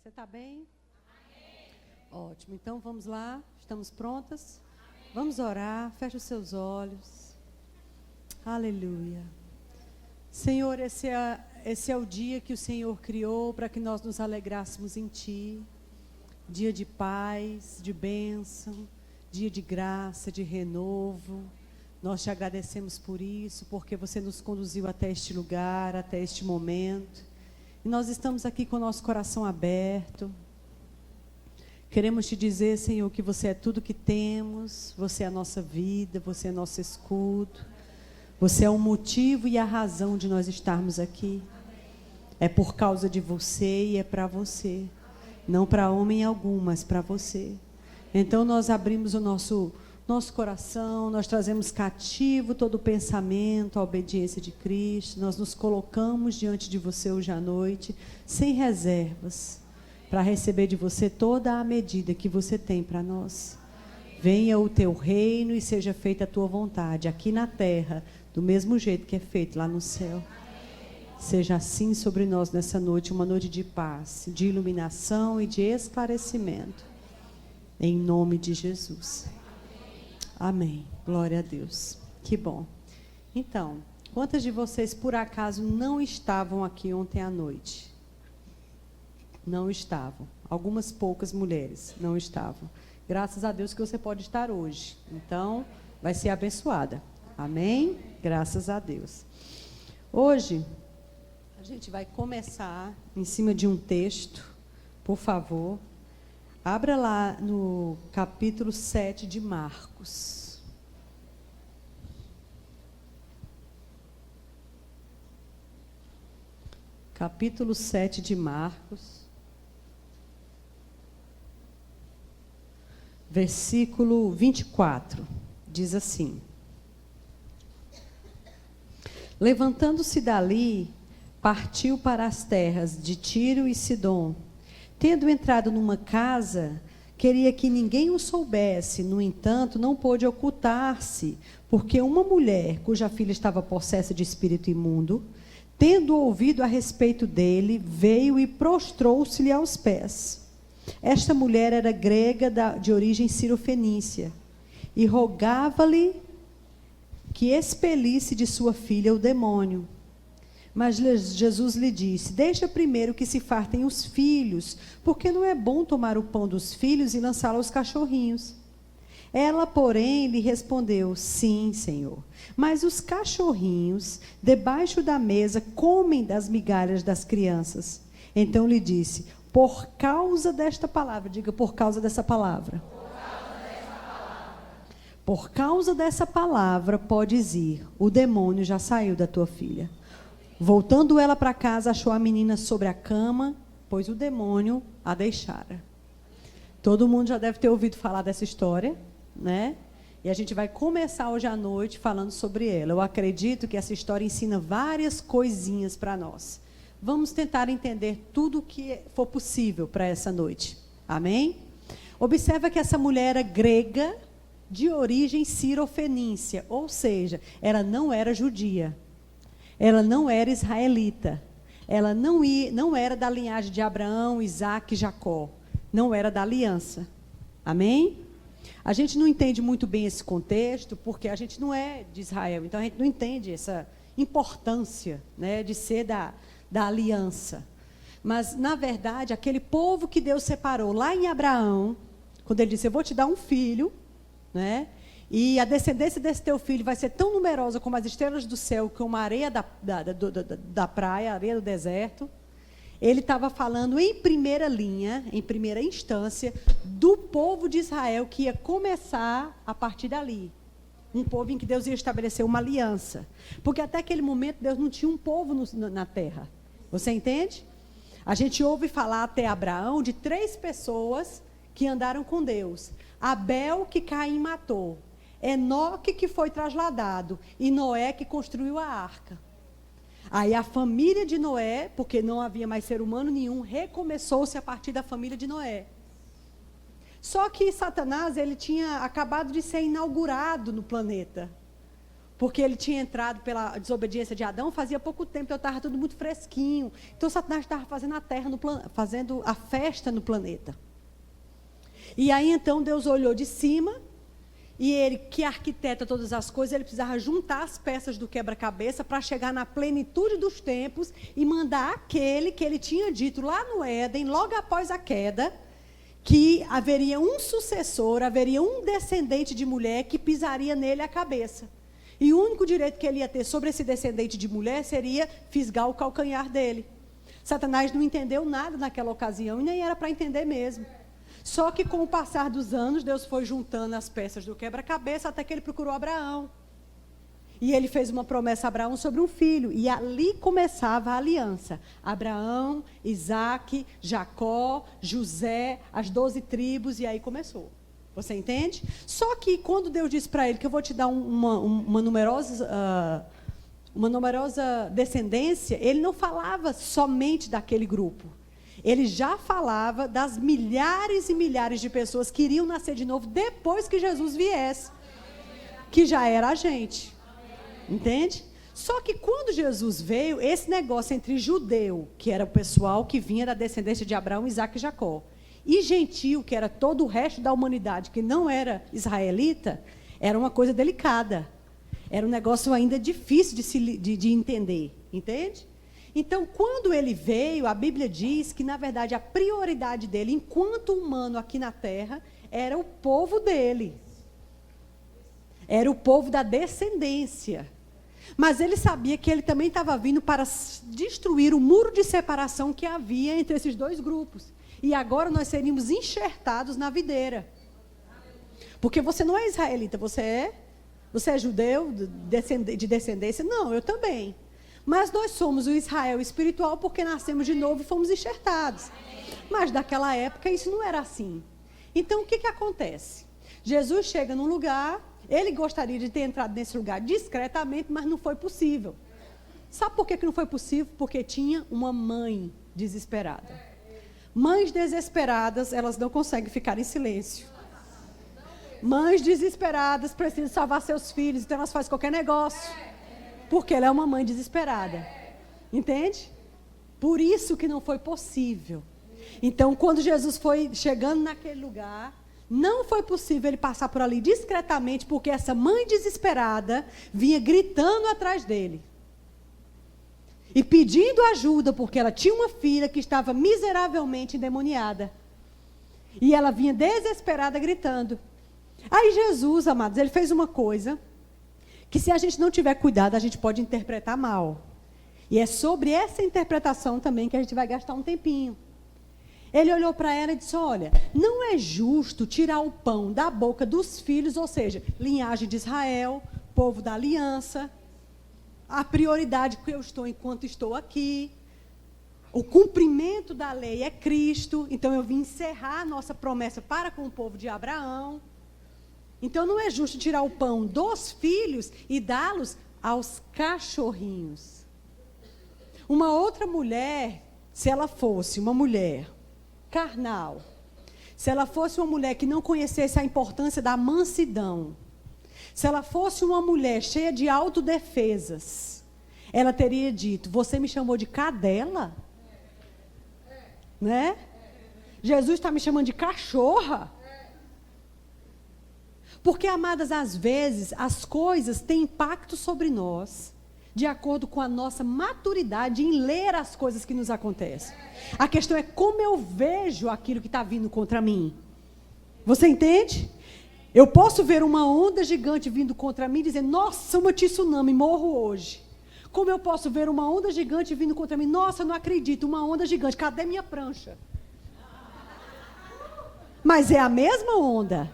Você está bem? Ótimo. Então vamos lá. Estamos prontas? Vamos orar. Feche os seus olhos. Aleluia. Senhor, esse é o dia que o Senhor criou para que nós nos alegrássemos em Ti. Dia de paz, de bênção, dia de graça, de renovo. Nós te agradecemos por isso, porque você nos conduziu até este lugar, até este momento. E nós estamos aqui com o nosso coração aberto. Queremos te dizer, Senhor, que você é tudo que temos, você é a nossa vida, você é nosso escudo. Você é o motivo e a razão de nós estarmos aqui. É por causa de você e é para você. Não para homem algum, mas para você. Então nós abrimos o nosso coração, nós trazemos cativo todo o pensamento, a obediência de Cristo. Nós nos colocamos diante de você hoje à noite, sem reservas, para receber de você toda a medida que você tem para nós. Venha o teu reino e seja feita a tua vontade, aqui na terra, do mesmo jeito que é feito lá no céu. Seja assim sobre nós nessa noite, uma noite de paz, de iluminação e de esclarecimento. Em nome de Jesus. Amém. Glória a Deus. Que bom. Então, quantas de vocês por acaso não estavam aqui ontem à noite? Não estavam. Algumas poucas mulheres não estavam. Graças a Deus que você pode estar hoje. Então, vai ser abençoada. Amém? Graças a Deus. Hoje, a gente vai começar em cima de um texto. Por favor, abra lá no capítulo 7 de Marcos. Capítulo 7 de Marcos. Versículo 24. Diz assim: Levantando-se dali, partiu para as terras de Tiro e Sidom. Tendo entrado numa casa, queria que ninguém o soubesse. No entanto, não pôde ocultar-se, porque uma mulher, cuja filha estava possessa de espírito imundo, tendo ouvido a respeito dele, veio e prostrou-se-lhe aos pés. Esta mulher era grega de origem cirofenícia, e rogava-lhe que expelisse de sua filha o demônio. Mas Jesus lhe disse: deixa primeiro que se fartem os filhos, porque não é bom tomar o pão dos filhos e lançá-lo aos cachorrinhos. Ela, porém, lhe respondeu: sim, Senhor, mas os cachorrinhos, debaixo da mesa, comem das migalhas das crianças. Então lhe disse: por causa desta palavra, diga por causa dessa palavra. Por causa dessa palavra, podes ir, o demônio já saiu da tua filha. Voltando ela para casa, achou a menina sobre a cama, pois o demônio a deixara. Todo mundo já deve ter ouvido falar dessa história, né? E a gente vai começar hoje à noite falando sobre ela. Eu acredito que essa história ensina várias coisinhas para nós. Vamos tentar entender tudo o que for possível para essa noite. Amém? Observa que essa mulher era grega, de origem cirofenícia, ou seja, ela não era judia, ela não era israelita, ela não era da linhagem de Abraão, Isaac e Jacó, não era da aliança. Amém? A gente não entende muito bem esse contexto, porque a gente não é de Israel, então a gente não entende essa importância, né, de ser da aliança. Mas, na verdade, aquele povo que Deus separou lá em Abraão, quando ele disse: eu vou te dar um filho, né? E a descendência desse teu filho vai ser tão numerosa como as estrelas do céu, como a areia da praia, a areia do deserto. Ele estava falando em primeira linha, em primeira instância, do povo de Israel que ia começar a partir dali. Um povo em que Deus ia estabelecer uma aliança. Porque até aquele momento Deus não tinha um povo na terra. Você entende? A gente ouve falar até Abraão de 3 pessoas que andaram com Deus. Abel, que Caim matou. Enoque, que foi trasladado. E Noé, que construiu a arca. Aí a família de Noé, porque não havia mais ser humano nenhum, recomeçou-se a partir da família de Noé. Só que Satanás, ele tinha acabado de ser inaugurado no planeta. Porque ele tinha entrado pela desobediência de Adão, fazia pouco tempo, então estava tudo muito fresquinho. Então Satanás estava fazendo fazendo a festa no planeta. E aí então Deus olhou de cima, e ele, que arquiteta todas as coisas, ele precisava juntar as peças do quebra-cabeça para chegar na plenitude dos tempos e mandar aquele que ele tinha dito lá no Éden, logo após a queda, que haveria um sucessor, haveria um descendente de mulher que pisaria nele a cabeça. E o único direito que ele ia ter sobre esse descendente de mulher seria fisgar o calcanhar dele. Satanás não entendeu nada naquela ocasião e nem era para entender mesmo. Só que com o passar dos anos, Deus foi juntando as peças do quebra-cabeça até que ele procurou Abraão. E ele fez uma promessa a Abraão sobre um filho. E ali começava a aliança. Abraão, Isaque, Jacó, José, as 12 tribos, e aí começou. Você entende? Só que quando Deus disse para ele que eu vou te dar uma numerosa descendência, ele não falava somente daquele grupo. Ele já falava das milhares e milhares de pessoas que iriam nascer de novo depois que Jesus viesse. Que já era a gente. Entende? Só que quando Jesus veio, esse negócio entre judeu, que era o pessoal que vinha da descendência de Abraão, Isaque e Jacó, e gentil, que era todo o resto da humanidade, que não era israelita, era uma coisa delicada. Era um negócio ainda difícil de entender. Entende? Então, quando ele veio, a Bíblia diz que, na verdade, a prioridade dele, enquanto humano aqui na terra, era o povo dele. Era o povo da descendência. Mas ele sabia que ele também estava vindo para destruir o muro de separação que havia entre esses dois grupos. E agora nós seríamos enxertados na videira. Porque você não é israelita, você é judeu de descendência? Não, eu também. Mas nós somos o Israel espiritual porque nascemos de novo e fomos enxertados. Mas naquela época isso não era assim. Então o que acontece? Jesus chega num lugar, ele gostaria de ter entrado nesse lugar discretamente, mas não foi possível. Sabe por que não foi possível? Porque tinha uma mãe desesperada. Mães desesperadas, elas não conseguem ficar em silêncio. Mães desesperadas precisam salvar seus filhos, então elas fazem qualquer negócio. Porque ela é uma mãe desesperada. Entende? Por isso que não foi possível. Então, quando Jesus foi chegando naquele lugar, não foi possível ele passar por ali discretamente, porque essa mãe desesperada vinha gritando atrás dele. E pedindo ajuda, porque ela tinha uma filha que estava miseravelmente endemoniada. E ela vinha desesperada gritando. Aí Jesus, amados, ele fez uma coisa que, se a gente não tiver cuidado, a gente pode interpretar mal. E é sobre essa interpretação também que a gente vai gastar um tempinho. Ele olhou para ela e disse, olha, não é justo tirar o pão da boca dos filhos, ou seja, linhagem de Israel, povo da aliança, a prioridade que eu estou enquanto estou aqui, o cumprimento da lei é Cristo, então eu vim encerrar a nossa promessa para com o povo de Abraão. Então não é justo tirar o pão dos filhos e dá-los aos cachorrinhos. Uma outra mulher, se ela fosse uma mulher carnal, se ela fosse uma mulher que não conhecesse a importância da mansidão, se ela fosse uma mulher cheia de autodefesas, ela teria dito, você me chamou de cadela? Né? Jesus está me chamando de cachorra? Porque, amadas, às vezes, as coisas têm impacto sobre nós, de acordo com a nossa maturidade em ler as coisas que nos acontecem. A questão é como eu vejo aquilo que está vindo contra mim. Você entende? Eu posso ver uma onda gigante vindo contra mim e dizer, nossa, uma tsunami, morro hoje. Como eu posso ver uma onda gigante vindo contra mim, nossa, não acredito, uma onda gigante, cadê minha prancha? Mas é a mesma onda.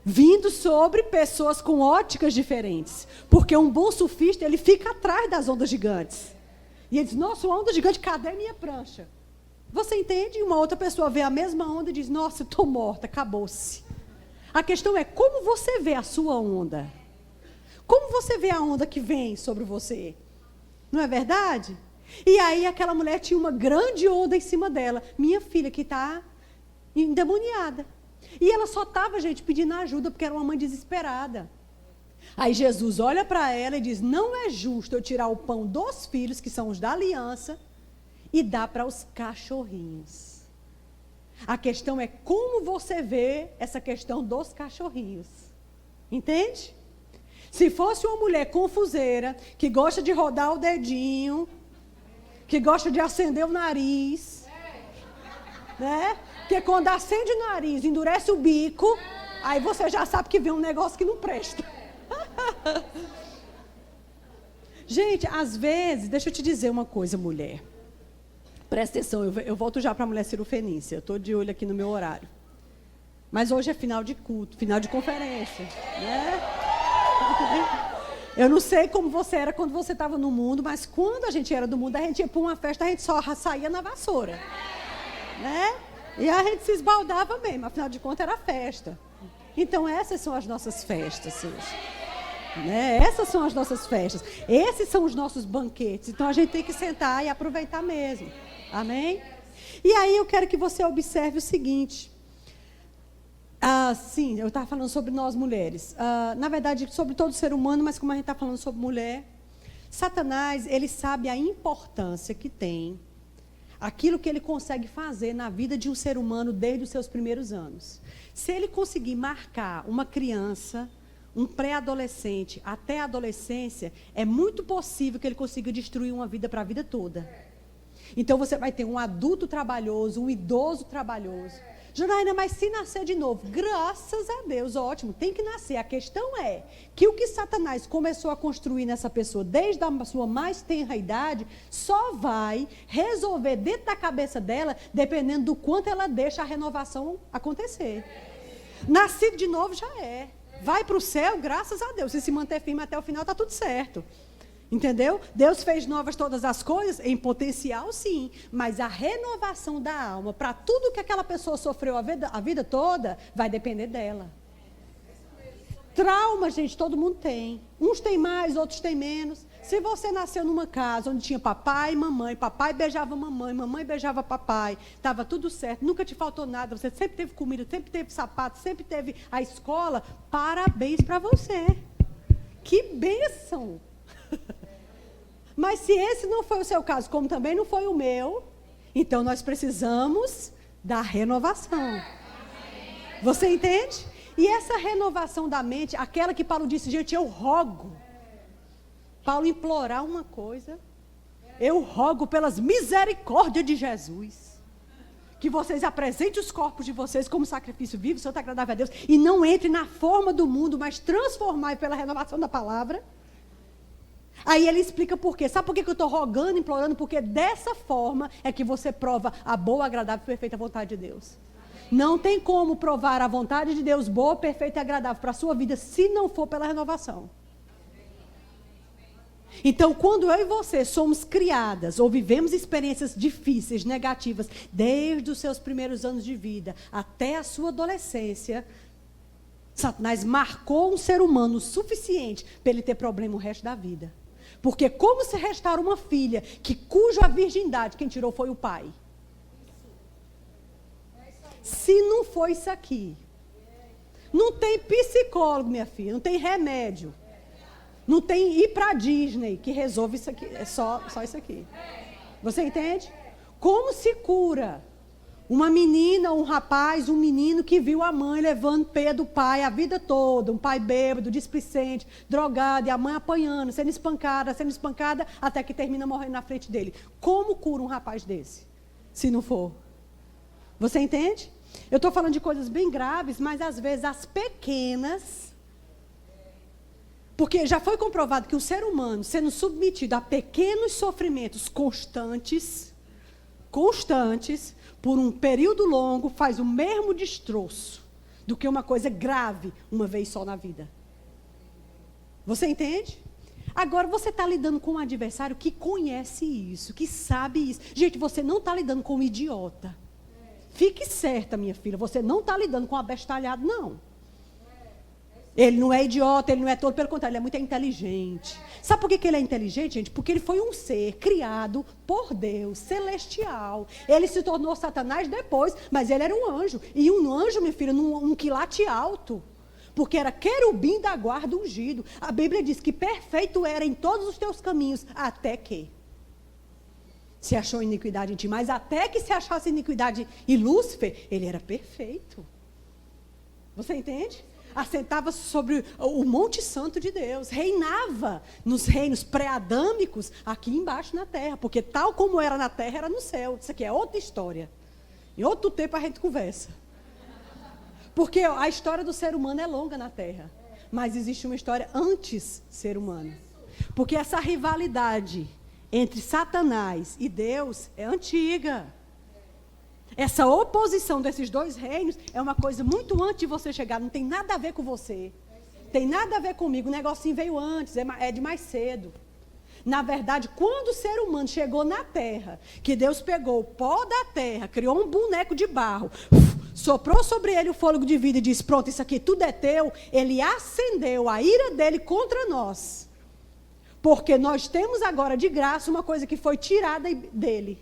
Vindo sobre pessoas com óticas diferentes. Porque um bom surfista, ele fica atrás das ondas gigantes. E ele diz, nossa, uma onda gigante, cadê minha prancha? Você entende? Uma outra pessoa vê a mesma onda e diz, nossa, estou morta, acabou-se. A questão é como você vê a sua onda. Como você vê a onda que vem sobre você? Não é verdade? E aí aquela mulher tinha uma grande onda em cima dela. Minha filha que está endemoniada. E ela só estava, gente, pedindo ajuda porque era uma mãe desesperada. Aí Jesus olha para ela e diz, não é justo eu tirar o pão dos filhos, que são os da aliança, e dar para os cachorrinhos. A questão é como você vê essa questão dos cachorrinhos. Entende? Se fosse uma mulher confuseira, que gosta de rodar o dedinho, que gosta de acender o nariz, né? Porque quando acende o nariz, endurece o bico, aí você já sabe que vem um negócio que não presta. Gente, às vezes, deixa eu te dizer uma coisa, mulher. Presta atenção, eu volto já para a mulher cirofenícia. Eu estou de olho aqui no meu horário. Mas hoje é final de culto, final de conferência, né? Eu não sei como você era quando você estava no mundo, mas quando a gente era do mundo, a gente ia para uma festa, a gente só saía na vassoura, né? E a gente se esbaldava mesmo, afinal de contas era festa. Então essas são as nossas festas hoje. Né? Essas são as nossas festas. Esses são os nossos banquetes. Então a gente tem que sentar e aproveitar mesmo. Amém? E aí eu quero que você observe o seguinte. Sim, eu estava falando sobre nós mulheres. Na verdade, sobre todo ser humano, mas como a gente está falando sobre mulher, Satanás, ele sabe a importância que tem aquilo que ele consegue fazer na vida de um ser humano desde os seus primeiros anos. Se ele conseguir marcar uma criança, um pré-adolescente até a adolescência, é muito possível que ele consiga destruir uma vida para a vida toda. Então você vai ter um adulto trabalhoso, um idoso trabalhoso. Janaína, mas se nascer de novo, graças a Deus, ótimo, tem que nascer. A questão é que o que Satanás começou a construir nessa pessoa desde a sua mais tenra idade, só vai resolver dentro da cabeça dela, dependendo do quanto ela deixa a renovação acontecer. Nascido de novo já é. Vai para o céu, graças a Deus. Se manter firme até o final, está tudo certo. Entendeu? Deus fez novas todas as coisas, em potencial sim, mas a renovação da alma, para tudo que aquela pessoa sofreu a vida toda, vai depender dela. Trauma, gente, todo mundo tem. Uns têm mais, outros têm menos. Se você nasceu numa casa onde tinha papai e mamãe, papai beijava mamãe, mamãe beijava papai, estava tudo certo, nunca te faltou nada, você sempre teve comida, sempre teve sapato, sempre teve a escola, parabéns para você. Que bênção! Mas se esse não foi o seu caso, como também não foi o meu, então nós precisamos da renovação. Você entende? E essa renovação da mente, aquela que Paulo disse, gente, eu rogo. Paulo implorar uma coisa, eu rogo pelas misericórdias de Jesus, que vocês apresentem os corpos de vocês como sacrifício vivo, santo, agradável a Deus, e não entre na forma do mundo, mas transformai pela renovação da palavra. Aí ele explica por quê. Sabe por que eu estou rogando, implorando? Porque dessa forma é que você prova a boa, agradável e perfeita vontade de Deus. Não tem como provar a vontade de Deus boa, perfeita e agradável para a sua vida se não for pela renovação. Então, quando eu e você somos criadas ou vivemos experiências difíceis, negativas, desde os seus primeiros anos de vida até a sua adolescência, Satanás marcou um ser humano o suficiente para ele ter problema o resto da vida. Porque como se restaura uma filha cuja virgindade quem tirou foi o pai? Se não foi isso aqui, não tem psicólogo, minha filha, não tem remédio, não tem ir para a Disney que resolve isso aqui, é só isso aqui. Você entende? Como se cura uma menina, um rapaz, um menino que viu a mãe levando pé do pai a vida toda, um pai bêbado, displicente, drogado, e a mãe apanhando, sendo espancada, até que termina morrendo na frente dele. Como cura um rapaz desse, se não for? Você entende? Eu estou falando de coisas bem graves, mas às vezes as pequenas... Porque já foi comprovado que o ser humano, sendo submetido a pequenos sofrimentos constantes, por um período longo, faz o mesmo destroço do que uma coisa grave uma vez só na vida. Você entende? Agora você está lidando com um adversário que conhece isso, que sabe isso. Gente, você não está lidando com um idiota. Fique certa, minha filha, você não está lidando com um abestalhado, não. Ele não é idiota, ele não é tolo, pelo contrário, ele é muito inteligente. Sabe por que ele é inteligente, gente? Porque ele foi um ser criado por Deus, celestial. Ele se tornou Satanás depois, mas ele era um anjo. E um anjo, minha filha, um quilate alto. Porque era querubim da guarda ungido. A Bíblia diz que perfeito era em todos os teus caminhos, até que se achou iniquidade em ti. Mas até que se achasse iniquidade em Lúcifer, ele era perfeito. Você entende? Assentava-se sobre o Monte Santo de Deus, reinava nos reinos pré-adâmicos aqui embaixo na terra, porque tal como era na terra, era no céu. Isso aqui é outra história. Em outro tempo a gente conversa. Porque a história do ser humano é longa na terra, mas existe uma história antes ser humano. Porque essa rivalidade entre Satanás e Deus é antiga. Essa oposição desses dois reinos é uma coisa muito antes de você chegar, não tem nada a ver com você. Tem nada a ver comigo, o negocinho veio antes, é de mais cedo. Na verdade, quando o ser humano chegou na terra, que Deus pegou o pó da terra, criou um boneco de barro, soprou sobre ele o fôlego de vida e disse, pronto, isso aqui tudo é teu, ele acendeu a ira dele contra nós. Porque nós temos agora de graça uma coisa que foi tirada dele.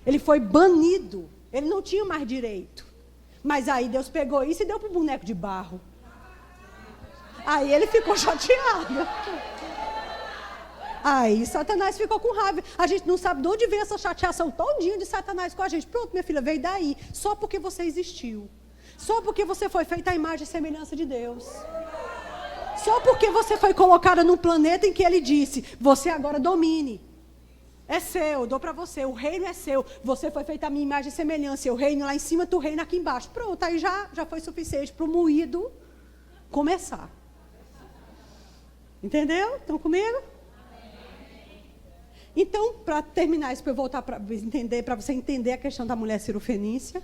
Ele foi banido. Ele não tinha mais direito. Mas aí Deus pegou isso e deu para o boneco de barro. Aí ele ficou chateado. Aí Satanás ficou com raiva. A gente não sabe de onde vem essa chateação todinha de Satanás com a gente. Pronto, minha filha, veio daí. Só porque você existiu. Só porque você foi feita à imagem e semelhança de Deus. Só porque você foi colocada num planeta em que ele disse, você agora domine. É seu, dou para você, o reino é seu. Você foi feita a minha imagem e semelhança. Eu reino lá em cima, tu reina aqui embaixo. Pronto, aí já foi suficiente para o moído começar. Entendeu? Estão comigo? Então, para terminar isso, para eu voltar para você entender a questão da mulher cirofenícia.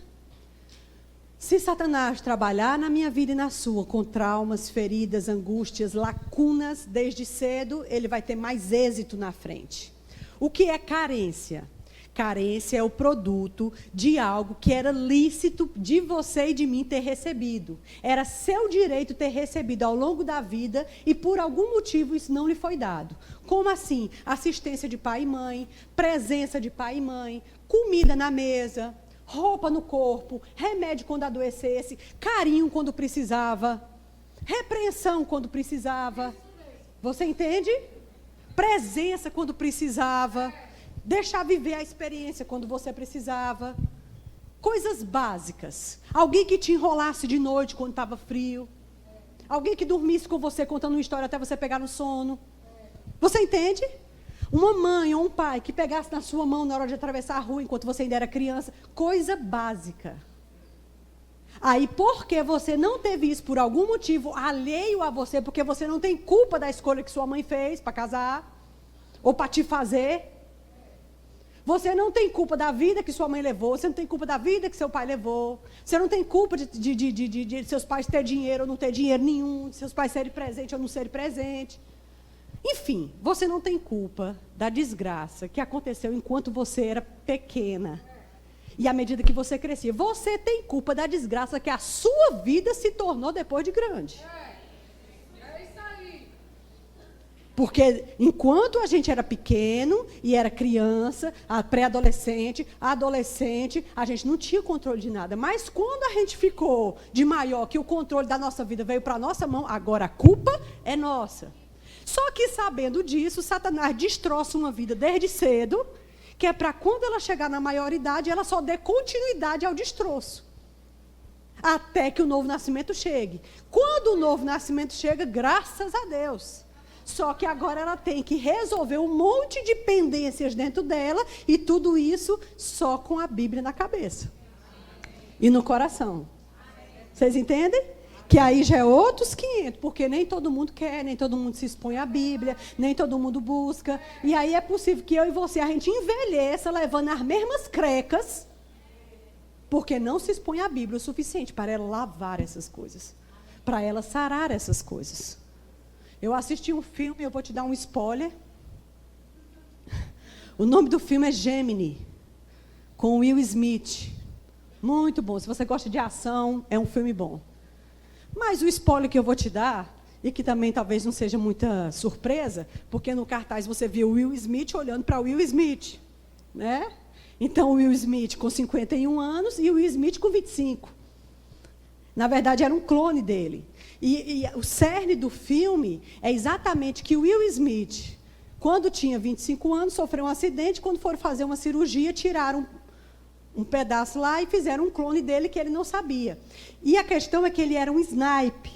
Se Satanás trabalhar na minha vida e na sua, com traumas, feridas, angústias, lacunas, desde cedo, ele vai ter mais êxito na frente. O que é carência? Carência é o produto de algo que era lícito de você e de mim ter recebido. Era seu direito ter recebido ao longo da vida e por algum motivo isso não lhe foi dado. Como assim? Assistência de pai e mãe, presença de pai e mãe, comida na mesa, roupa no corpo, remédio quando adoecesse, carinho quando precisava, repreensão quando precisava. Você entende? Presença quando precisava, deixar viver a experiência quando você precisava. Coisas básicas. Alguém que te enrolasse de noite quando estava frio. Alguém que dormisse com você contando uma história até você pegar no sono. Você entende? Uma mãe ou um pai que pegasse na sua mão na hora de atravessar a rua enquanto você ainda era criança. Coisa básica. Aí, porque você não teve isso por algum motivo alheio a você, porque você não tem culpa da escolha que sua mãe fez para casar, ou para te fazer. Você não tem culpa da vida que sua mãe levou, você não tem culpa da vida que seu pai levou, você não tem culpa de seus pais ter dinheiro ou não ter dinheiro nenhum, de seus pais serem presentes ou não serem presentes. Enfim, você não tem culpa da desgraça que aconteceu enquanto você era pequena. E à medida que você crescia, você tem culpa da desgraça que a sua vida se tornou depois de grande. É isso aí. Porque enquanto a gente era pequeno e era criança, pré-adolescente, adolescente, a gente não tinha controle de nada. Mas quando a gente ficou de maior, que o controle da nossa vida veio para a nossa mão, agora a culpa é nossa. Só que sabendo disso, Satanás destroça uma vida desde cedo, que é para quando ela chegar na maioridade, ela só dê continuidade ao destroço. Até que o novo nascimento chegue. Quando o novo nascimento chega, graças a Deus. Só que agora ela tem que resolver um monte de pendências dentro dela, e tudo isso só com a Bíblia na cabeça. E no coração. Vocês entendem? Que aí já é outros 500, porque nem todo mundo quer, nem todo mundo se expõe à Bíblia, nem todo mundo busca. E aí é possível que eu e você, a gente envelheça levando as mesmas crecas, porque não se expõe à Bíblia o suficiente para ela lavar essas coisas, para ela sarar essas coisas. Eu assisti um filme, eu vou te dar um spoiler. O nome do filme é Gemini, com Will Smith. Muito bom, se você gosta de ação, é um filme bom. Mas o spoiler que eu vou te dar, e que também talvez não seja muita surpresa, porque no cartaz você viu o Will Smith olhando para o Will Smith, né? Então o Will Smith com 51 anos e o Will Smith com 25. Na verdade era um clone dele. E o cerne do filme é exatamente que o Will Smith, quando tinha 25 anos, sofreu um acidente, quando foram fazer uma cirurgia, tiraram um pedaço lá e fizeram um clone dele que ele não sabia. E a questão é que ele era um sniper.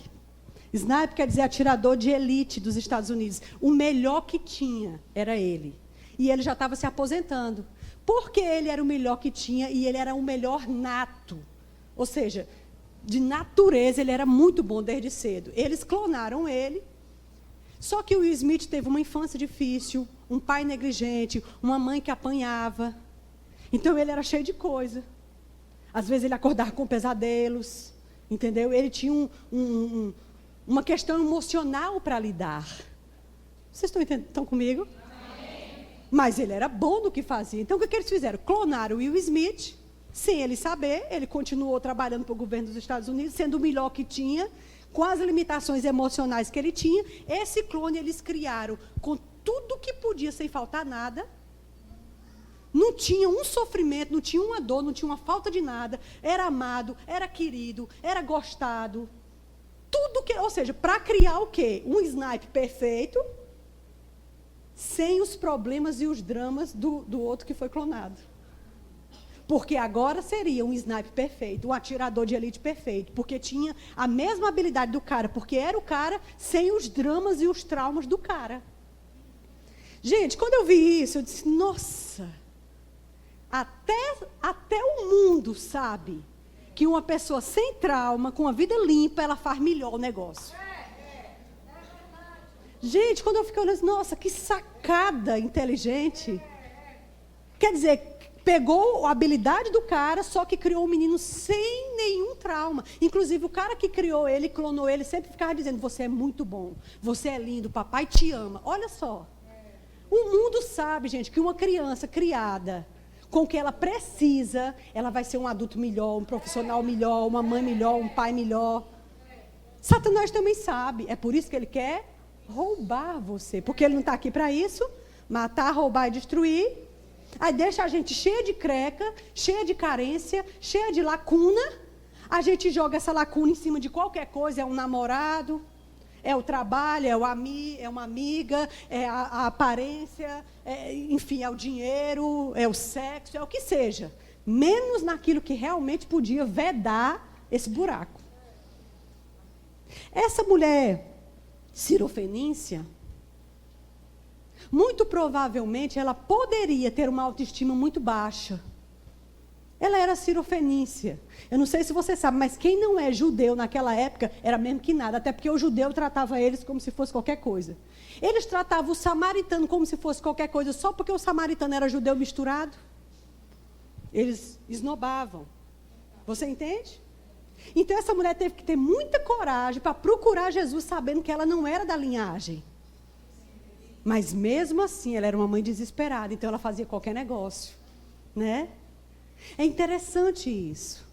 Sniper quer dizer atirador de elite dos Estados Unidos. O melhor que tinha era ele. E ele já estava se aposentando. Porque ele era o melhor que tinha e ele era o melhor nato. Ou seja, de natureza, ele era muito bom desde cedo. Eles clonaram ele. Só que o Will Smith teve uma infância difícil, um pai negligente, uma mãe que apanhava. Então, ele era cheio de coisa. Às vezes, ele acordava com pesadelos, entendeu? Ele tinha uma questão emocional para lidar. Vocês estão comigo? Amém. Mas ele era bom no que fazia. Então, o que eles fizeram? Clonaram o Will Smith, sem ele saber. Ele continuou trabalhando para o governo dos Estados Unidos, sendo o melhor que tinha, com as limitações emocionais que ele tinha. Esse clone eles criaram com tudo que podia, sem faltar nada. Não tinha um sofrimento, não tinha uma dor, não tinha uma falta de nada. Era amado, era querido, era gostado. Tudo que, ou seja, para criar o quê? Um sniper perfeito, sem os problemas e os dramas do outro que foi clonado. Porque agora seria um sniper perfeito, um atirador de elite perfeito, porque tinha a mesma habilidade do cara, porque era o cara sem os dramas e os traumas do cara. Gente, quando eu vi isso, eu disse, nossa, até o mundo sabe que uma pessoa sem trauma, com a vida limpa, ela faz melhor o negócio. Gente, quando eu fiquei olhando, nossa, que sacada inteligente. Quer dizer, pegou a habilidade do cara, só que criou um menino sem nenhum trauma. Inclusive, o cara que criou ele, clonou ele, sempre ficava dizendo, você é muito bom, você é lindo, papai te ama. Olha só. O mundo sabe, gente, que uma criança criada com o que ela precisa, ela vai ser um adulto melhor, um profissional melhor, uma mãe melhor, um pai melhor. Satanás também sabe. É por isso que ele quer roubar você. Porque ele não está aqui para isso. Matar, roubar e destruir. Aí deixa a gente cheia de creca, cheia de carência, cheia de lacuna. A gente joga essa lacuna em cima de qualquer coisa. É um namorado, é o trabalho, é uma amiga, é a aparência, enfim, é o dinheiro, é o sexo, é o que seja. Menos naquilo que realmente podia vedar esse buraco. Essa mulher cirofenícia, muito provavelmente ela poderia ter uma autoestima muito baixa. Ela era cirofenícia. Eu não sei se você sabe, mas quem não é judeu naquela época era mesmo que nada, até porque o judeu tratava eles como se fosse qualquer coisa. Eles tratavam o samaritano como se fosse qualquer coisa, só porque o samaritano era judeu misturado. Eles esnobavam. Você entende? Então essa mulher teve que ter muita coragem para procurar Jesus, sabendo que ela não era da linhagem. Mas mesmo assim, ela era uma mãe desesperada, então ela fazia qualquer negócio, né? É interessante isso.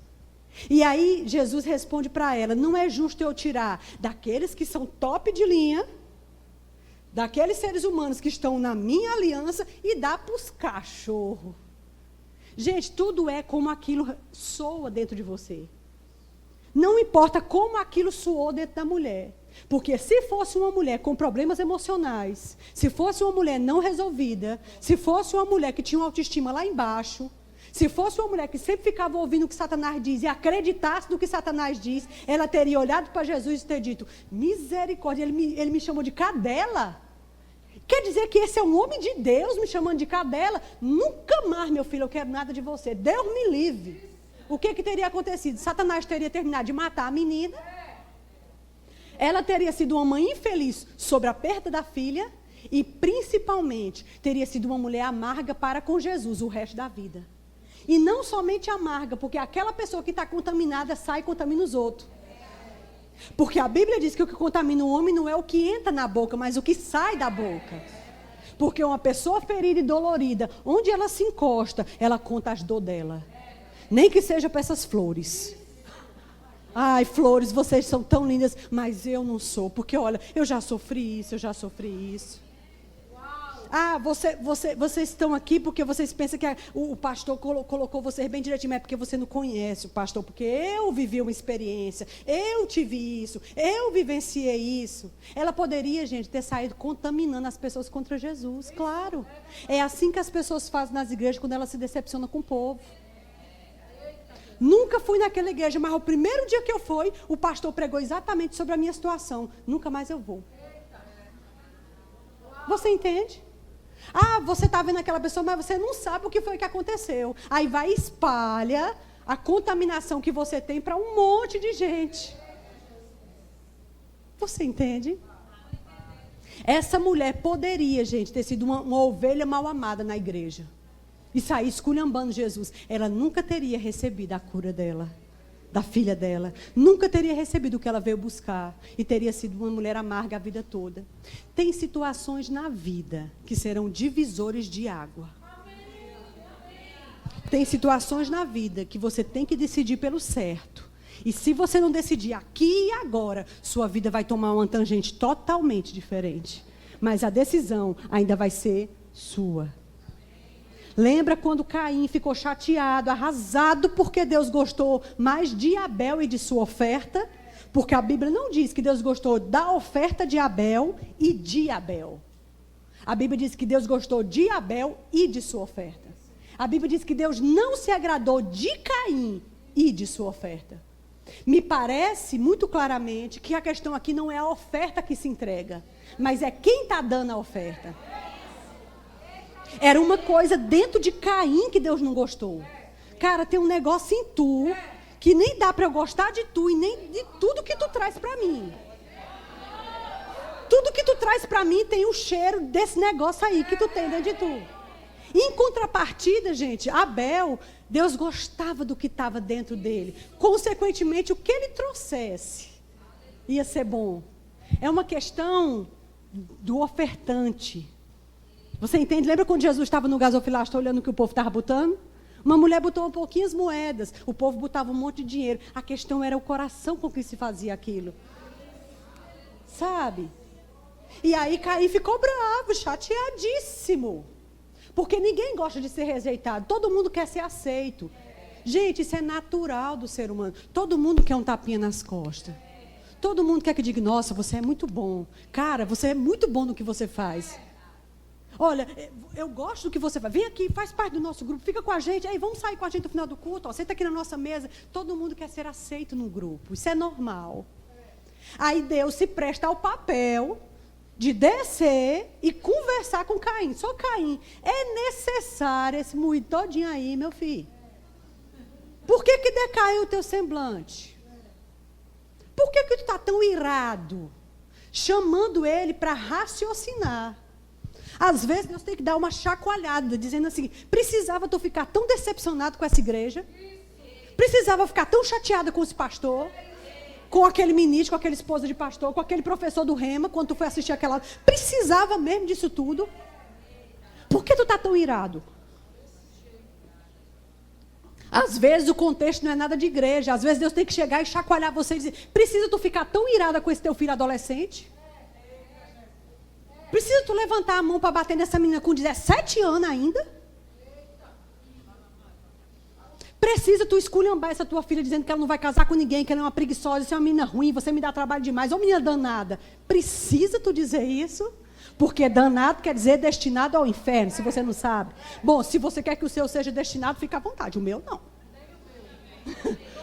E aí Jesus responde para ela, não é justo eu tirar daqueles que são top de linha, daqueles seres humanos que estão na minha aliança e dar para os cachorros. Gente, tudo é como aquilo soa dentro de você. Não importa como aquilo soou dentro da mulher. Porque se fosse uma mulher com problemas emocionais, se fosse uma mulher não resolvida, se fosse uma mulher que tinha uma autoestima lá embaixo, se fosse uma mulher que sempre ficava ouvindo o que Satanás diz e acreditasse no que Satanás diz, ela teria olhado para Jesus e ter dito, misericórdia, ele me chamou de cadela? Quer dizer que esse é um homem de Deus me chamando de cadela? Nunca mais, meu filho, eu quero nada de você. Deus me livre. O que teria acontecido? Satanás teria terminado de matar a menina. Ela teria sido uma mãe infeliz sobre a perda da filha e, principalmente, teria sido uma mulher amarga para com Jesus o resto da vida. E não somente amarga, porque aquela pessoa que está contaminada sai e contamina os outros. Porque a Bíblia diz que o que contamina o homem não é o que entra na boca, mas o que sai da boca. Porque uma pessoa ferida e dolorida, onde ela se encosta, ela conta as dores dela. Nem que seja para essas flores. Ai, flores, vocês são tão lindas, mas eu não sou. Porque, olha, eu já sofri isso, eu já sofri isso. Vocês estão aqui porque vocês pensam que o pastor colocou vocês bem direitinho, mas é porque você não conhece o pastor, porque eu vivi uma experiência, eu tive isso, eu vivenciei isso. Ela poderia, gente, ter saído contaminando as pessoas contra Jesus, claro. É assim que as pessoas fazem nas igrejas quando elas se decepcionam com o povo. Nunca fui naquela igreja, mas o primeiro dia que eu fui, o pastor pregou exatamente sobre a minha situação. Nunca mais eu vou. Você entende? Você está vendo aquela pessoa, mas você não sabe o que foi que aconteceu. Aí vai e espalha a contaminação que você tem para um monte de gente. Você entende? Essa mulher poderia, gente, ter sido uma ovelha mal amada na igreja. E sair esculhambando Jesus. Ela nunca teria recebido a cura dela, da filha dela. Nunca teria recebido o que ela veio buscar. E teria sido uma mulher amarga a vida toda. Tem situações na vida que serão divisores de água. Tem situações na vida que você tem que decidir pelo certo. E se você não decidir aqui e agora, sua vida vai tomar uma tangente totalmente diferente. Mas a decisão ainda vai ser sua. Lembra quando Caim ficou chateado, arrasado, porque Deus gostou mais de Abel e de sua oferta? Porque a Bíblia não diz que Deus gostou da oferta de Abel e de Abel. A Bíblia diz que Deus gostou de Abel e de sua oferta. A Bíblia diz que Deus não se agradou de Caim e de sua oferta. Me parece muito claramente que a questão aqui não é a oferta que se entrega, mas é quem está dando a oferta. Era uma coisa dentro de Caim que Deus não gostou. Cara, tem um negócio em tu que nem dá para eu gostar de tu e nem de tudo que tu traz para mim. Tudo que tu traz para mim tem o cheiro desse negócio aí que tu tem dentro de tu. Em contrapartida, gente, Abel, Deus gostava do que estava dentro dele. Consequentemente, o que ele trouxesse ia ser bom. É uma questão do ofertante. Você entende? Lembra quando Jesus estava no gasofilasto olhando o que o povo estava botando? Uma mulher botou pouquinhas moedas, o povo botava um monte de dinheiro. A questão era o coração com que se fazia aquilo. Sabe? E aí Caim ficou bravo, chateadíssimo. Porque ninguém gosta de ser rejeitado, todo mundo quer ser aceito. Gente, isso é natural do ser humano. Todo mundo quer um tapinha nas costas. Todo mundo quer que diga, nossa, você é muito bom. Cara, você é muito bom no que você faz. Olha, eu gosto do que você faz. Vem aqui, faz parte do nosso grupo, fica com a gente. Aí, vamos sair com a gente no final do culto. Ó, senta aqui na nossa mesa. Todo mundo quer ser aceito no grupo. Isso é normal. Aí Deus se presta ao papel de descer e conversar com Caim. Só Caim. É necessário esse moído todinho aí, meu filho. Por que decaiu o teu semblante? Por que tu está tão irado? Chamando ele para raciocinar. Às vezes, Deus tem que dar uma chacoalhada, dizendo assim, precisava tu ficar tão decepcionado com essa igreja? Precisava ficar tão chateada com esse pastor? Com aquele ministro, com aquela esposa de pastor, com aquele professor do Rema, quando tu foi assistir aquela... Precisava mesmo disso tudo? Por que tu está tão irado? Às vezes, o contexto não é nada de igreja. Às vezes, Deus tem que chegar e chacoalhar você e dizer, precisa tu ficar tão irada com esse teu filho adolescente? Precisa tu levantar a mão para bater nessa menina com 17 anos ainda? Precisa tu esculhambar essa tua filha dizendo que ela não vai casar com ninguém, que ela é uma preguiçosa, você é uma menina ruim, você me dá trabalho demais, ou menina danada. Precisa tu dizer isso? Porque danado quer dizer destinado ao inferno, se você não sabe. Bom, se você quer que o seu seja destinado, fica à vontade. O meu não.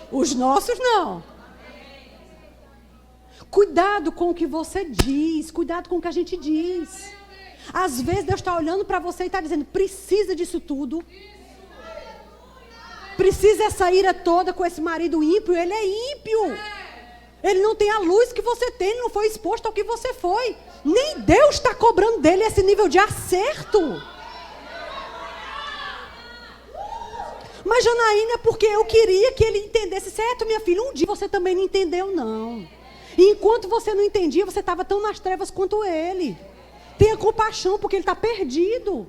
Os nossos não. Cuidado com o que você diz, cuidado com o que a gente diz. Às vezes Deus está olhando para você e está dizendo, precisa disso tudo. Precisa essa ira toda com esse marido ímpio, ele é ímpio. Ele não tem a luz que você tem, ele não foi exposto ao que você foi. Nem Deus está cobrando dele esse nível de acerto. Mas Janaína, é porque eu queria que ele entendesse, certo, minha filha, um dia você também não entendeu, não. E enquanto você não entendia, você estava tão nas trevas quanto ele. Tenha compaixão, porque ele está perdido.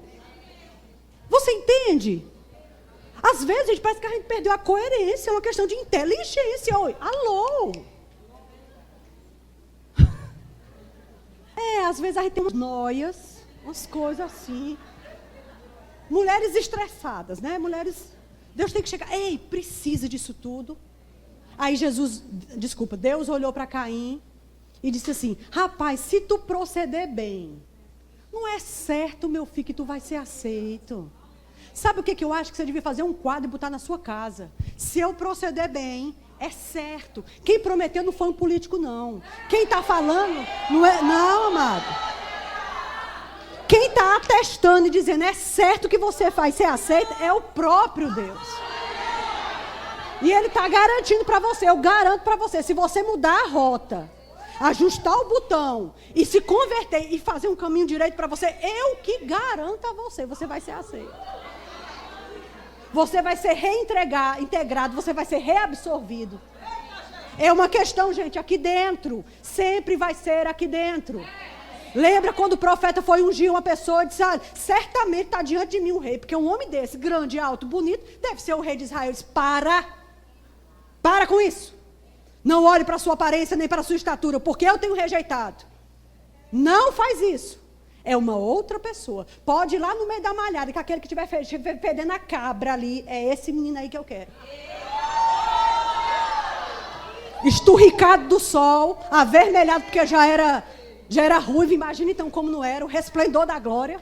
Você entende? Às vezes, gente, parece que a gente perdeu a coerência. É uma questão de inteligência. Oi, alô? Às vezes a gente tem umas noias, Umas coisas assim. Mulheres estressadas, né? Deus tem que chegar. Ei, precisa disso tudo. Aí Deus olhou para Caim e disse assim: rapaz, se tu proceder bem, não é certo, meu filho, que tu vai ser aceito. Sabe o que eu acho que você devia fazer? Um quadro e botar na sua casa. Se eu proceder bem, é certo. Quem prometeu não foi um político, não. Quem está falando, não, amado. Quem está atestando e dizendo, é certo que você faz ser aceito, é o próprio Deus. E Ele está garantindo para você, eu garanto para você, se você mudar a rota, ajustar o botão e se converter e fazer um caminho direito para você, eu que garanto a você, você vai ser aceito. Você vai ser integrado, você vai ser reabsorvido. É uma questão, gente, aqui dentro. Sempre vai ser aqui dentro. Lembra quando o profeta foi ungir uma pessoa e disse, certamente está diante de mim um rei, porque um homem desse, grande, alto, bonito, deve ser o rei de Israel. Ele disse, para com isso. Não olhe para a sua aparência nem para a sua estatura, porque eu tenho rejeitado. Não faz isso. É uma outra pessoa. Pode ir lá no meio da malhada, que aquele que estiver fedendo a cabra ali, é esse menino aí que eu quero. Esturricado do sol, avermelhado, porque já era ruivo, imagina então como não era, o resplendor da glória.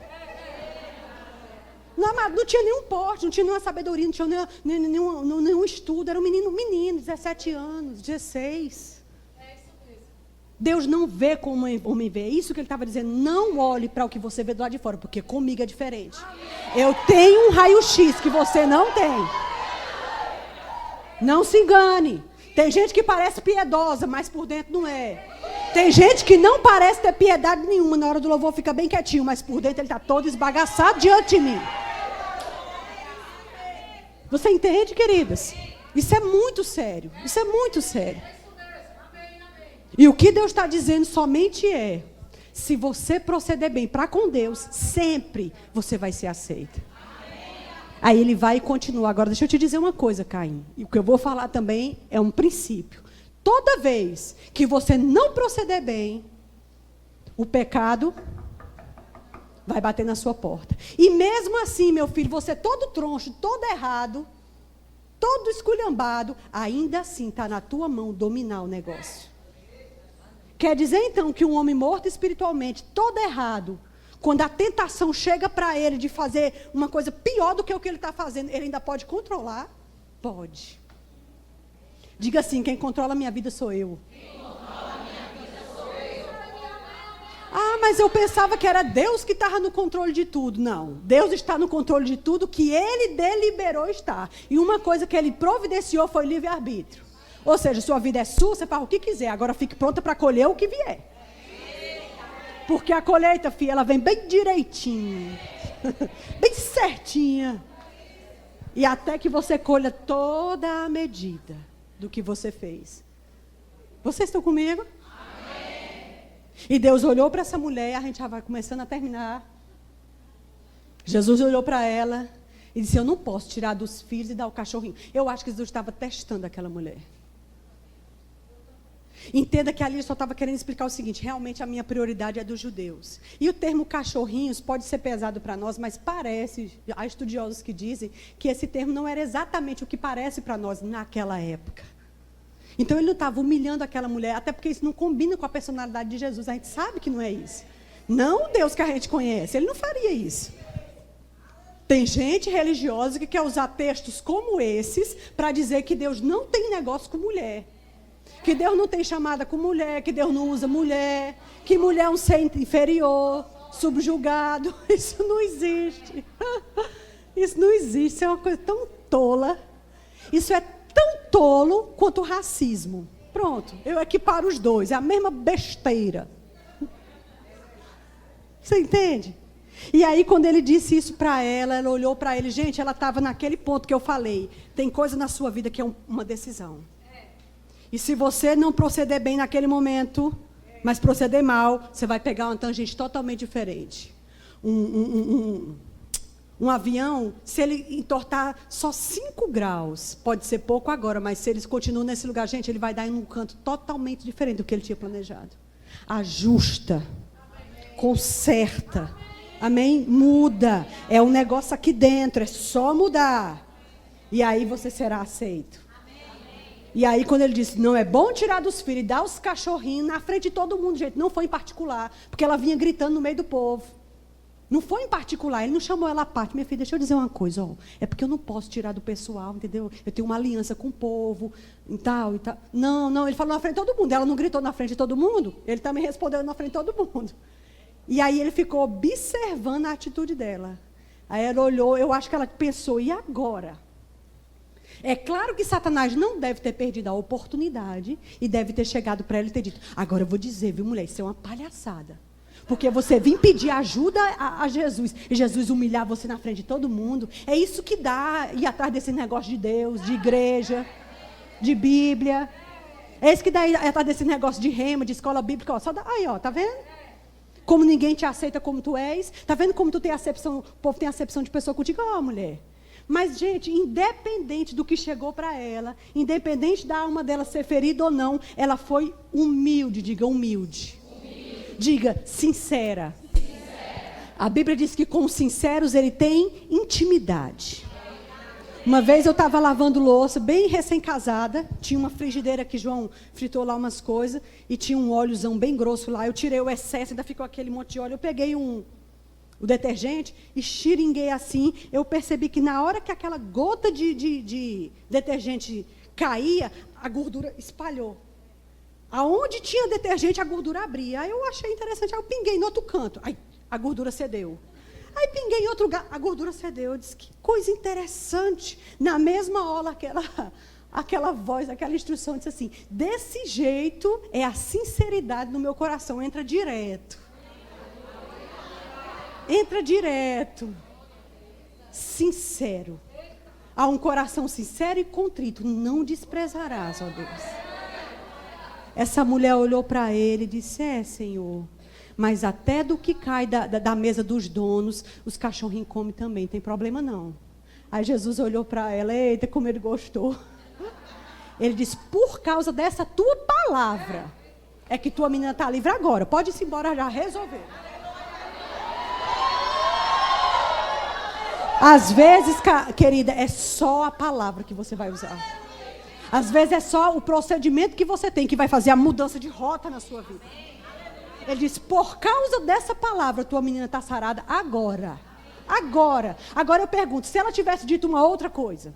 Não tinha nenhum porte, não tinha nenhuma sabedoria, não tinha nenhum estudo, era um menino, 17 anos, 16. Deus não vê como o homem vê. É isso que ele estava dizendo. Não olhe para o que você vê do lado de fora, porque comigo é diferente. Eu tenho um raio-x que você não tem. Não se engane. Tem gente que parece piedosa, mas por dentro não é. Tem gente que não parece ter piedade nenhuma. Na hora do louvor fica bem quietinho, mas por dentro ele está todo esbagaçado diante de mim. Você entende, queridas? Isso é muito sério. Isso é muito sério. E o que Deus está dizendo somente é, se você proceder bem para com Deus, sempre você vai ser aceita. Aí ele vai continuar. Agora, deixa eu te dizer uma coisa, Caim. E o que eu vou falar também é um princípio. Toda vez que você não proceder bem, o pecado vai bater na sua porta. E mesmo assim, meu filho, você todo troncho, todo errado, todo esculhambado, ainda assim está na tua mão dominar o negócio. Quer dizer, então, que um homem morto espiritualmente, todo errado, quando a tentação chega para ele de fazer uma coisa pior do que o que ele está fazendo, ele ainda pode controlar? Pode. Diga assim, quem controla a minha vida sou eu. Mas eu pensava que era Deus que estava no controle de tudo. Não, Deus está no controle de tudo que Ele deliberou estar. E uma coisa que Ele providenciou foi livre-arbítrio. Ou seja, sua vida é sua, você faz o que quiser. Agora fique pronta para colher o que vier. Porque a colheita, filha, ela vem bem direitinho. Bem certinha. E até que você colha toda a medida do que você fez. Vocês estão comigo? Amém. E Deus olhou para essa mulher, a gente já vai começando a terminar. Jesus olhou para ela e disse, eu não posso tirar dos filhos e dar o cachorrinho. Eu acho que Jesus estava testando aquela mulher. Entenda que ali ele só estava querendo explicar o seguinte, realmente a minha prioridade é dos judeus. E o termo cachorrinhos pode ser pesado para nós, mas parece, há estudiosos que dizem que esse termo não era exatamente o que parece para nós naquela época. Então ele não estava humilhando aquela mulher, até porque isso não combina com a personalidade de Jesus, a gente sabe que não é isso. Não o Deus que a gente conhece, ele não faria isso. Tem gente religiosa que quer usar textos como esses para dizer que Deus não tem negócio com mulher. Que Deus não tem chamada com mulher, que Deus não usa mulher, que mulher é um ser inferior, subjugado. Isso não existe. Isso não existe, isso é uma coisa tão tola. Isso é tão tolo quanto o racismo. Pronto, eu equiparo os dois, é a mesma besteira. Você entende? E aí, quando ele disse isso para ela, ela olhou para ele. Gente, ela estava naquele ponto que eu falei. Tem coisa na sua vida que é uma decisão. E se você não proceder bem naquele momento, mas proceder mal, você vai pegar uma tangente totalmente diferente. Um avião, se ele entortar só 5 graus, pode ser pouco agora, mas se eles continuam nesse lugar, gente, ele vai dar em um canto totalmente diferente do que ele tinha planejado. Ajusta, conserta, Amém? Muda. É um negócio aqui dentro, é só mudar. E aí você será aceito. E aí quando ele disse, não é bom tirar dos filhos e dar os cachorrinhos na frente de todo mundo, gente, não foi em particular, porque ela vinha gritando no meio do povo. Não foi em particular, ele não chamou ela à parte. Minha filha, deixa eu dizer uma coisa, ó, é porque eu não posso tirar do pessoal, entendeu? Eu tenho uma aliança com o povo, e tal, e tal. Não, ele falou na frente de todo mundo, ela não gritou na frente de todo mundo, ele também respondeu na frente de todo mundo. E aí ele ficou observando a atitude dela. Aí ela olhou, eu acho que ela pensou, e agora? É claro que Satanás não deve ter perdido a oportunidade e deve ter chegado para ela e ter dito, agora eu vou dizer, viu mulher, isso é uma palhaçada. Porque você vir pedir ajuda a Jesus, e Jesus humilhar você na frente de todo mundo, é isso que dá ir atrás desse negócio de Deus, de igreja, de Bíblia. É isso que dá ir atrás desse negócio de rema, de escola bíblica. Ó, só dá, aí, ó, tá vendo? Como ninguém te aceita como tu és. Tá vendo como tu tem acepção, o povo tem acepção de pessoa contigo? Ó, mulher. Mas, gente, independente do que chegou para ela, independente da alma dela ser ferida ou não, ela foi humilde, diga humilde. Diga, sincera. A Bíblia diz que com os sinceros ele tem intimidade. Uma vez eu estava lavando louça, bem recém-casada, tinha uma frigideira que João fritou lá umas coisas, e tinha um óleozão bem grosso lá, eu tirei o excesso, ainda ficou aquele monte de óleo, eu peguei o detergente e xiringuei assim, eu percebi que na hora que aquela gota de detergente caía, a gordura espalhou. Aonde tinha detergente, a gordura abria. Aí eu achei interessante, aí eu pinguei no outro canto. Aí a gordura cedeu. Aí pinguei em outro lugar, a gordura cedeu. Eu disse, que coisa interessante. Na mesma hora, aquela voz, aquela instrução, disse assim, desse jeito é a sinceridade no meu coração. Entra direto. Entra direto. Sincero. Há um coração sincero e contrito. Não desprezarás, ó Deus. Essa mulher olhou para ele e disse, Senhor, mas até do que cai da mesa dos donos, os cachorrinhos comem também, tem problema não. Aí Jesus olhou para ela, eita, como ele gostou. Ele disse, por causa dessa tua palavra, é que tua menina está livre agora, pode ir embora já, resolver. Às vezes, querida, é só a palavra que você vai usar. Às vezes é só o procedimento que você tem que vai fazer a mudança de rota na sua vida. Ele diz, por causa dessa palavra, tua menina está sarada agora. Agora. Agora eu pergunto, se ela tivesse dito uma outra coisa.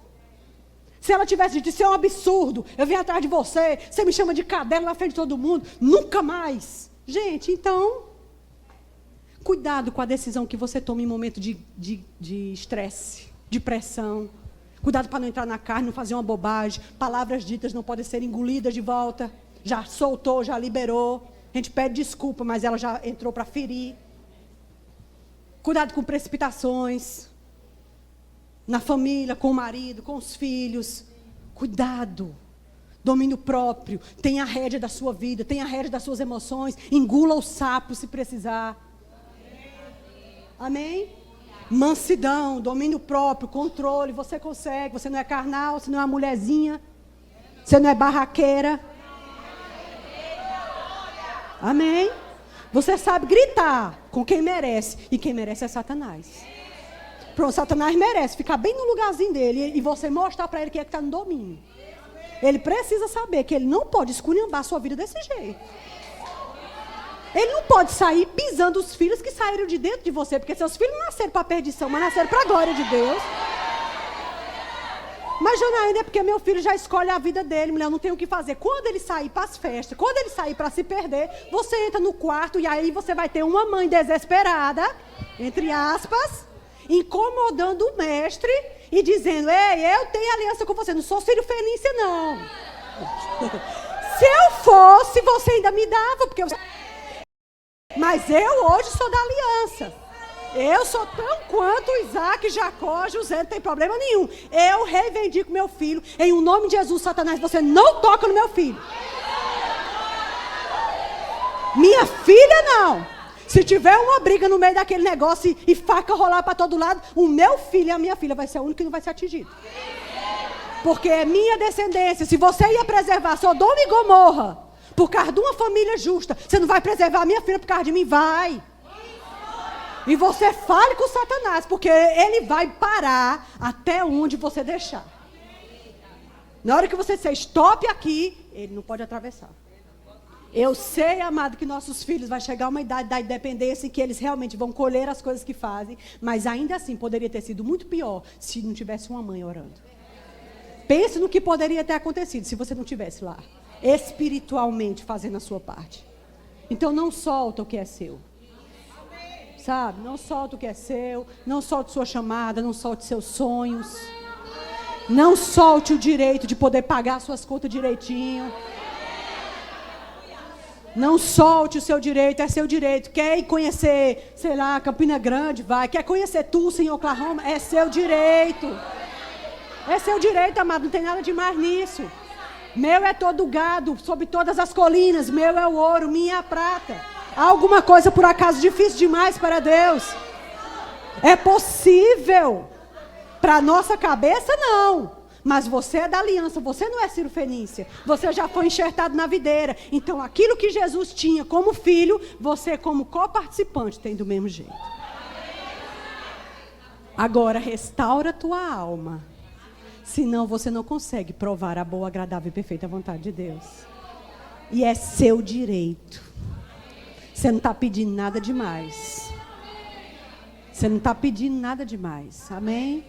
Se ela tivesse dito, isso é um absurdo, eu venho atrás de você, você me chama de cadela na frente de todo mundo, nunca mais. Gente, então, cuidado com a decisão que você toma em momento de estresse, de pressão. Cuidado para não entrar na carne, não fazer uma bobagem. Palavras ditas não podem ser engolidas de volta. Já soltou, já liberou. A gente pede desculpa, mas ela já entrou para ferir. Cuidado com precipitações. Na família, com o marido, com os filhos. Cuidado. Domínio próprio. Tenha a rédea da sua vida, tenha a rédea das suas emoções. Engula o sapo se precisar. Amém? Mansidão, domínio próprio, controle, você consegue, você não é carnal, você não é uma mulherzinha, você não é barraqueira. Amém? Você sabe gritar com quem merece, e quem merece é Satanás. Pronto, Satanás merece ficar bem no lugarzinho dele, e você mostrar para ele que é que está no domínio. Ele precisa saber que ele não pode esculhambar a sua vida desse jeito. Ele não pode sair pisando os filhos que saíram de dentro de você, porque seus filhos não nasceram para a perdição, mas nasceram para a glória de Deus. Mas, Janaína, é porque meu filho já escolhe a vida dele, mulher, não tem o que fazer. Quando ele sair para as festas, quando ele sair para se perder, você entra no quarto e aí você vai ter uma mãe desesperada, entre aspas, incomodando o mestre e dizendo, ei, eu tenho aliança com você, não sou filho Felícia, não. Se eu fosse, você ainda me dava, porque eu... Mas eu hoje sou da aliança. Eu sou tão quanto Isaac, Jacó, José, não tem problema nenhum. Eu reivindico meu filho. Em o nome de Jesus, Satanás, você não toca no meu filho. Minha filha não. Se tiver uma briga no meio daquele negócio e faca rolar para todo lado, o meu filho e a minha filha vai ser o único que não vai ser atingido. Porque é minha descendência. Se você ia preservar Sodoma e Gomorra por causa de uma família justa, você não vai preservar a minha filha por causa de mim? Vai. E você fale com Satanás, porque ele vai parar até onde você deixar. Na hora que você disser stop aqui, ele não pode atravessar. Eu sei, amado, que nossos filhos vão chegar a uma idade da independência em que eles realmente vão colher as coisas que fazem, mas ainda assim poderia ter sido muito pior se não tivesse uma mãe orando. Pense no que poderia ter acontecido se você não estivesse lá, espiritualmente fazendo a sua parte. Então não solta o que é seu. Sabe? Não solta o que é seu, não solte sua chamada, não solte seus sonhos. Não solte o direito de poder pagar suas contas direitinho. Não solte o seu direito, é seu direito. Quer ir conhecer, sei lá, Campina Grande, vai. Quer conhecer Tulsa em Oklahoma, é seu direito. É seu direito, amado, não tem nada de mais nisso. Meu é todo gado, sobre todas as colinas, meu é o ouro, minha é a prata. Há alguma coisa por acaso difícil demais para Deus? É possível. Para nossa cabeça, não. Mas você é da aliança, você não é Ciro Fenícia. Você já foi enxertado na videira. Então, aquilo que Jesus tinha como filho, você como coparticipante tem do mesmo jeito. Agora, restaura a tua alma. Senão, você não consegue provar a boa, agradável e perfeita vontade de Deus. E é seu direito. Você não está pedindo nada demais. Você não está pedindo nada demais. Amém?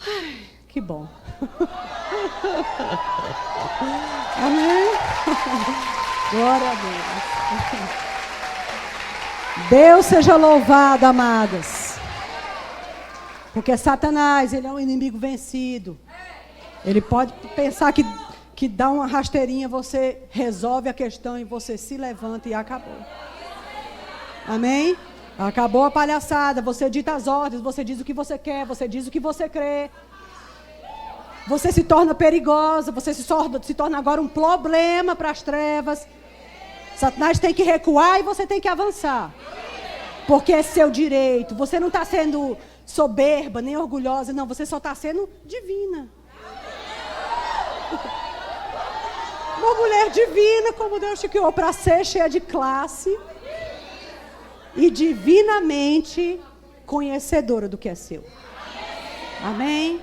Ai, que bom. Amém? Glória a Deus. Deus seja louvado, amadas. Porque Satanás, ele é um inimigo vencido. Ele pode pensar que dá uma rasteirinha, você resolve a questão e você se levanta e acabou. Amém? Acabou a palhaçada, você dita as ordens, você diz o que você quer, você diz o que você crê. Você se torna perigosa, você se torna agora um problema para as trevas. Satanás tem que recuar e você tem que avançar. Porque é seu direito. Você não está sendo soberba, nem orgulhosa, não. Você só está sendo divina. Uma mulher divina, como Deus te criou, para ser cheia de classe e divinamente conhecedora do que é seu. Amém?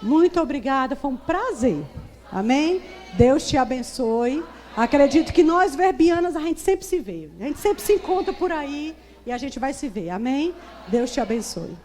Muito obrigada, foi um prazer. Amém? Deus te abençoe. Acredito que nós verbianas a gente sempre se vê. A gente sempre se encontra por aí e a gente vai se ver. Amém? Deus te abençoe.